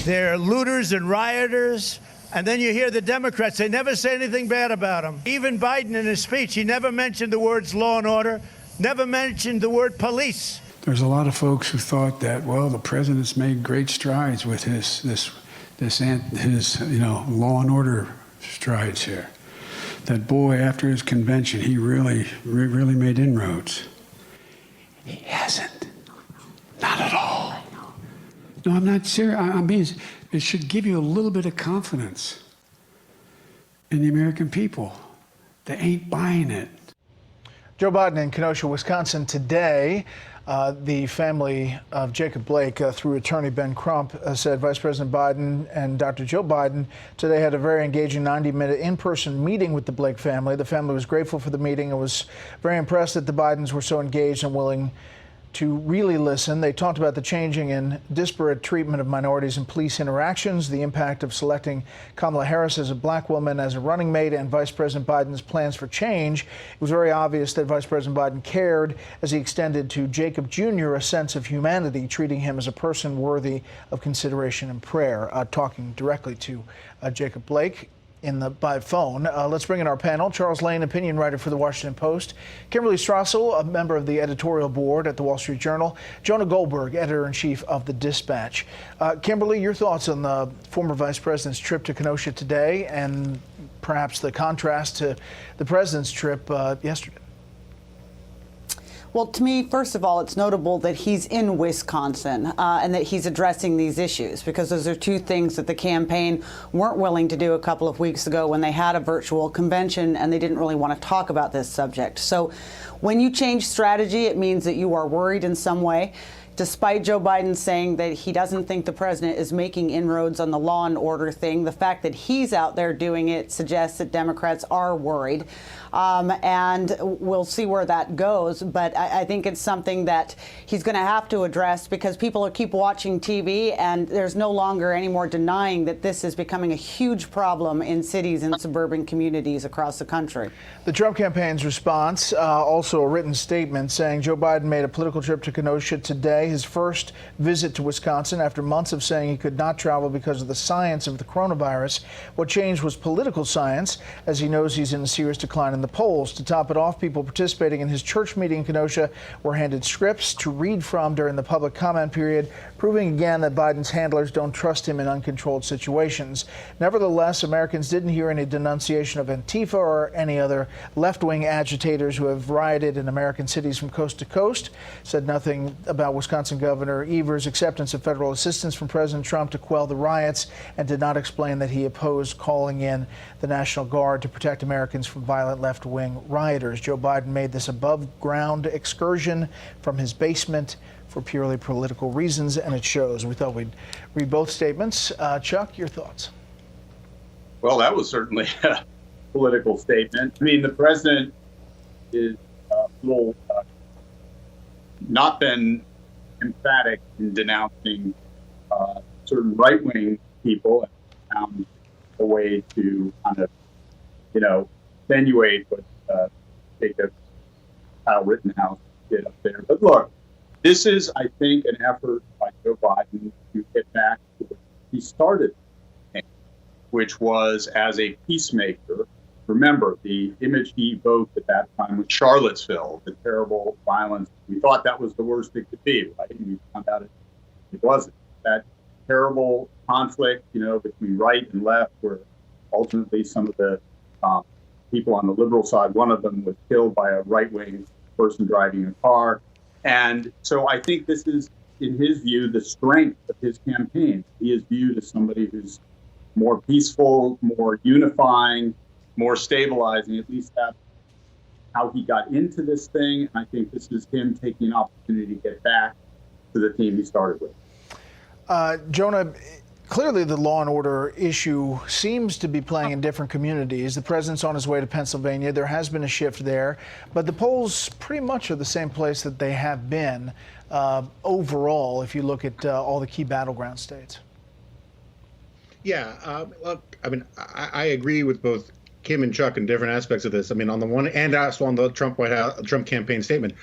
They're looters and rioters. And then you hear the Democrats, they never say anything bad about them. Even Biden in his speech, he never mentioned the words law and order, never mentioned the word police. There's a lot of folks who thought that, well, the president's made great strides with his law and order strides here. That boy, after his convention, he really made inroads. He hasn't. Not at all. No, I'm not serious. I mean, it should give you a little bit of confidence in the American people. They ain't buying it. Joe Biden in Kenosha, Wisconsin today. The family of Jacob Blake, through attorney Ben Crump, said Vice President Biden and Dr. Joe Biden today had a very engaging 90-minute in-person meeting with the Blake family. The family was grateful for the meeting and was very impressed that the Bidens were so engaged and willing to really listen. They talked about the changing and disparate treatment of minorities in police interactions, the impact of selecting Kamala Harris as a black woman as a running mate, and Vice President Biden's plans for change. It was very obvious that Vice President Biden cared as he extended to Jacob Jr. a sense of humanity, treating him as a person worthy of consideration and prayer. Talking directly to Jacob Blake by phone. Let's bring in our panel. Charles Lane, opinion writer for the Washington Post. Kimberly Strassel, a member of the editorial board at the Wall Street Journal. Jonah Goldberg, editor-in-chief of the Dispatch. Kimberly, your thoughts on the former vice president's trip to Kenosha today and perhaps the contrast to the president's trip yesterday? Well, to me, first of all, it's notable that he's in Wisconsin and that he's addressing these issues, because those are two things that the campaign weren't willing to do a couple of weeks ago when they had a virtual convention and they didn't really want to talk about this subject. So when you change strategy, it means that you are worried in some way. Despite Joe Biden saying that he doesn't think the president is making inroads on the law and order thing, the fact that he's out there doing it suggests that Democrats are worried. And we'll see where that goes. But I think it's something that he's going to have to address, because people will keep watching TV, and there's no longer any more denying that this is becoming a huge problem in cities and suburban communities across the country. The Trump campaign's response, also a written statement saying Joe Biden made a political trip to Kenosha today, his first visit to Wisconsin after months of saying he could not travel because of the science of the coronavirus. What changed was political science, as he knows he's in a serious decline in the polls. To top it off, people participating in his church meeting in Kenosha were handed scripts to read from during the public comment period, proving again that Biden's handlers don't trust him in uncontrolled situations. Nevertheless, Americans didn't hear any denunciation of Antifa or any other left-wing agitators who have rioted in American cities from coast to coast. Said nothing about Wisconsin Governor Evers' acceptance of federal assistance from President Trump to quell the riots, and did not explain that he opposed calling in the National Guard to protect Americans from violent left-wing rioters. Joe Biden made this above-ground excursion from his basement for purely political reasons, and it shows. We thought we'd read both statements. Chuck, your thoughts? Well, that was certainly a political statement. I mean, the president is a little not been emphatic in denouncing certain right-wing people, and found a way to kind of, attenuate what Kyle Rittenhouse did up there. But look, this is, I think, an effort by Joe Biden to get back to what he started, which was as a peacemaker. Remember, the image he evoked at that time was Charlottesville, the terrible violence. We thought that was the worst it could be, right? And we found out it wasn't. That terrible conflict, between right and left, where ultimately some of the people on the liberal side, one of them was killed by a right-wing person driving a car. And so I think this is, in his view, the strength of his campaign. He is viewed as somebody who's more peaceful, more unifying, more stabilizing. At least that's how he got into this thing. And I think this is him taking an opportunity to get back to the team he started with. Jonah, clearly the law and order issue seems to be playing in different communities. The president's on his way to Pennsylvania. There has been a shift there, but the polls pretty much are the same place that they have been overall, if you look at all the key battleground states. Yeah, look, I mean, I agree with both Kim and Chuck in different aspects of this. I mean, on the one, and also on the Trump campaign statement,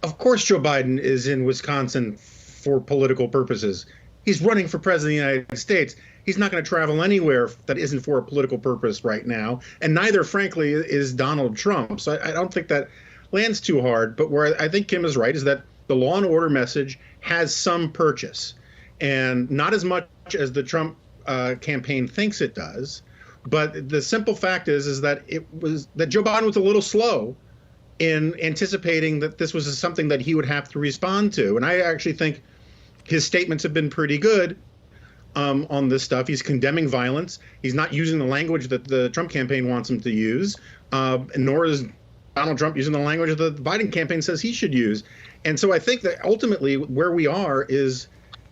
of course Joe Biden is in Wisconsin for political purposes. he's running for president of the United States. He's not going to travel anywhere that isn't for a political purpose right now. And neither, frankly, is Donald Trump. So I don't think that lands too hard. But where I think Kim is right is that the law and order message has some purchase, and not as much as the Trump campaign thinks it does. But the simple fact is that Joe Biden was a little slow in anticipating that this was something that he would have to respond to. And I actually think his statements have been pretty good on this stuff. He's condemning violence. He's not using the language that the Trump campaign wants him to use, nor is Donald Trump using the language that the Biden campaign says he should use. And so I think that ultimately where we are is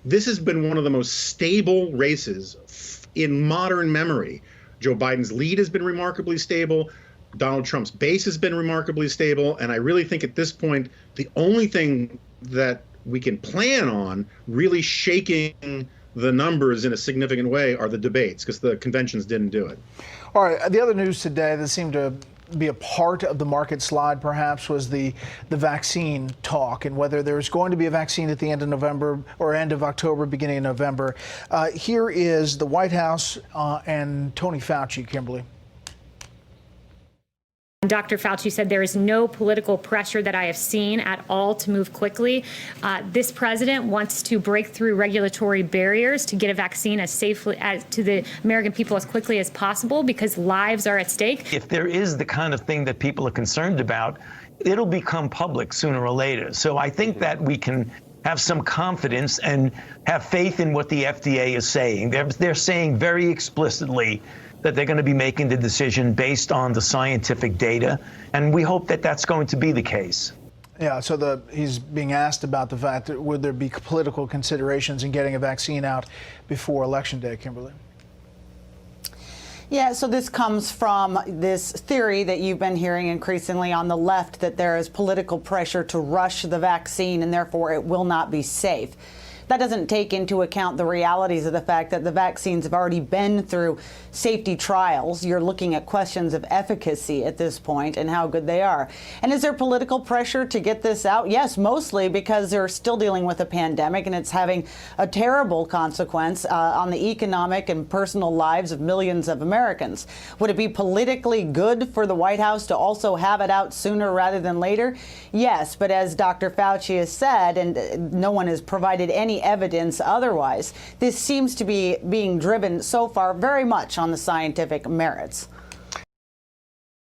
this has been one of the most stable races in modern memory. Joe Biden's lead has been remarkably stable. Donald Trump's base has been remarkably stable. And I really think at this point, the only thing that we can plan on really shaking the numbers in a significant way are the debates, because the conventions didn't do it. All right. The other news today that seemed to be a part of the market slide, perhaps, was the vaccine talk and whether there's going to be a vaccine at the end of November or end of October, beginning of November. Here is the White House and Tony Fauci, Kimberly. Dr. Fauci said there is no political pressure that I have seen at all to move quickly. This president wants to break through regulatory barriers to get a vaccine as safely to the American people as quickly as possible, because lives are at stake. If there is the kind of thing that people are concerned about, it'll become public sooner or later. So I think that we can have some confidence and have faith in what the FDA is saying. They're saying very explicitly that they're going to be making the decision based on the scientific data, and we hope that that's going to be the case. Yeah, so he's being asked about the fact that would there be political considerations in getting a vaccine out before Election Day, Kimberly? Yeah, so this comes from this theory that you've been hearing increasingly on the left, that there is political pressure to rush the vaccine and therefore it will not be safe. That doesn't take into account the realities of the fact that the vaccines have already been through safety trials. You're looking at questions of efficacy at this point and how good they are. And is there political pressure to get this out? Yes, mostly because they're still dealing with a pandemic and it's having a terrible consequence on the economic and personal lives of millions of Americans. Would it be politically good for the White House to also have it out sooner rather than later? Yes, but as Dr. Fauci has said, and no one has provided any evidence otherwise, this seems to be being driven so far very much on the scientific merits.